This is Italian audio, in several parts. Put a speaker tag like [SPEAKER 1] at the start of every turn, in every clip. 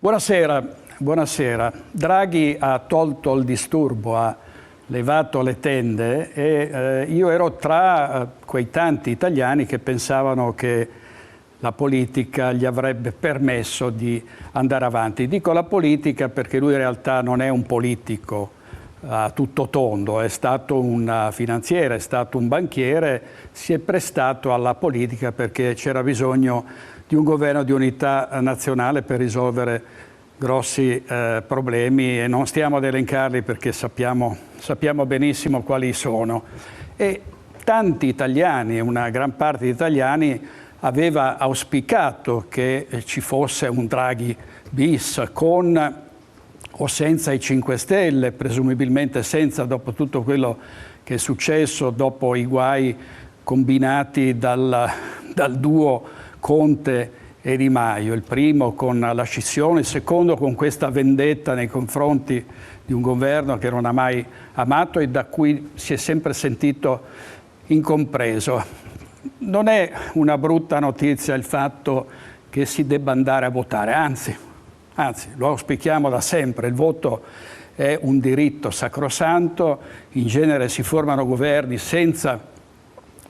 [SPEAKER 1] Buonasera, buonasera. Draghi ha tolto il disturbo, ha levato le tende e io ero tra quei tanti italiani che pensavano che la politica gli avrebbe permesso di andare avanti. Dico la politica perché lui in realtà non è un politico a tutto tondo, è stato un finanziere, è stato un banchiere, si è prestato alla politica perché c'era bisogno di un governo di unità nazionale per risolvere grossi problemi e non stiamo ad elencarli perché sappiamo benissimo quali sono. E tanti italiani, una gran parte di italiani, aveva auspicato che ci fosse un Draghi bis con o senza i 5 Stelle, presumibilmente senza, dopo tutto quello che è successo, dopo i guai combinati dal duo Conte e Di Maio, il primo con la scissione, il secondo con questa vendetta nei confronti di un governo che non ha mai amato e da cui si è sempre sentito incompreso. Non è una brutta notizia il fatto che si debba andare a votare, anzi lo auspichiamo da sempre, il voto è un diritto sacrosanto, in genere si formano governi senza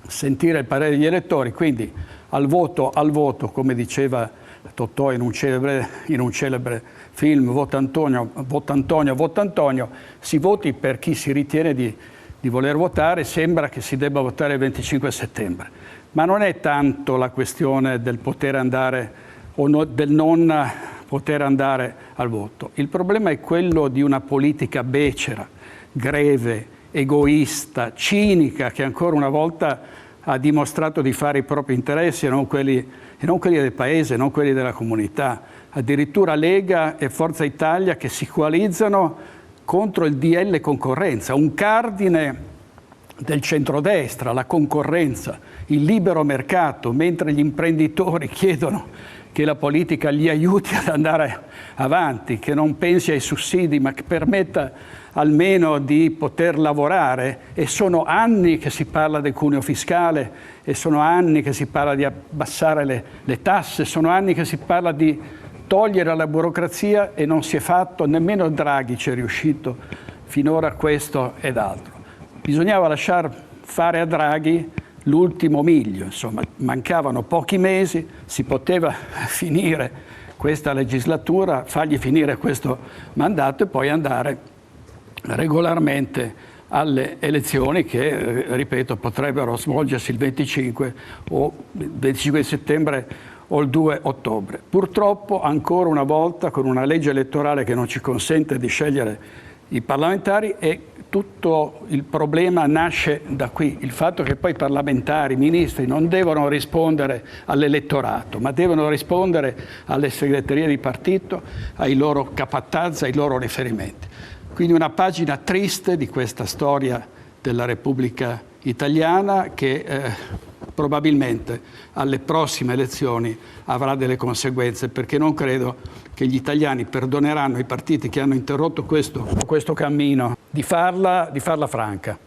[SPEAKER 1] sentire il parere degli elettori, quindi al voto, come diceva Totò in un celebre film, vota Antonio, vota Antonio, si voti per chi si ritiene di voler votare, sembra che si debba votare il 25 settembre. Ma non è tanto la questione del poter andare o del non poter andare al voto. Il problema è quello di una politica becera, greve, egoista, cinica, che ancora una volta ha dimostrato di fare i propri interessi e non quelli del Paese, non quelli della comunità. Addirittura Lega e Forza Italia che si coalizzano contro il DL concorrenza, un cardine del centrodestra, la concorrenza, il libero mercato, mentre gli imprenditori chiedono che la politica gli aiuti ad andare avanti, che non pensi ai sussidi, ma che permetta almeno di poter lavorare. E sono anni che si parla del cuneo fiscale, e sono anni che si parla di abbassare le tasse, sono anni che si parla di togliere la burocrazia e non si è fatto, nemmeno Draghi ci è riuscito finora questo ed altro. Bisognava lasciar fare a Draghi l'ultimo miglio, insomma, mancavano pochi mesi, si poteva finire questa legislatura, fargli finire questo mandato e poi andare regolarmente alle elezioni che, ripeto, potrebbero svolgersi il 25 di settembre o il 2 ottobre. Purtroppo, ancora una volta, con una legge elettorale che non ci consente di scegliere i parlamentari, e tutto il problema nasce da qui, il fatto che poi i parlamentari, i ministri non devono rispondere all'elettorato, ma devono rispondere alle segreterie di partito, ai loro capataz, ai loro riferimenti. Quindi una pagina triste di questa storia della Repubblica Italiana che probabilmente alle prossime elezioni avrà delle conseguenze, perché non credo che gli italiani perdoneranno i partiti che hanno interrotto questo cammino di farla franca.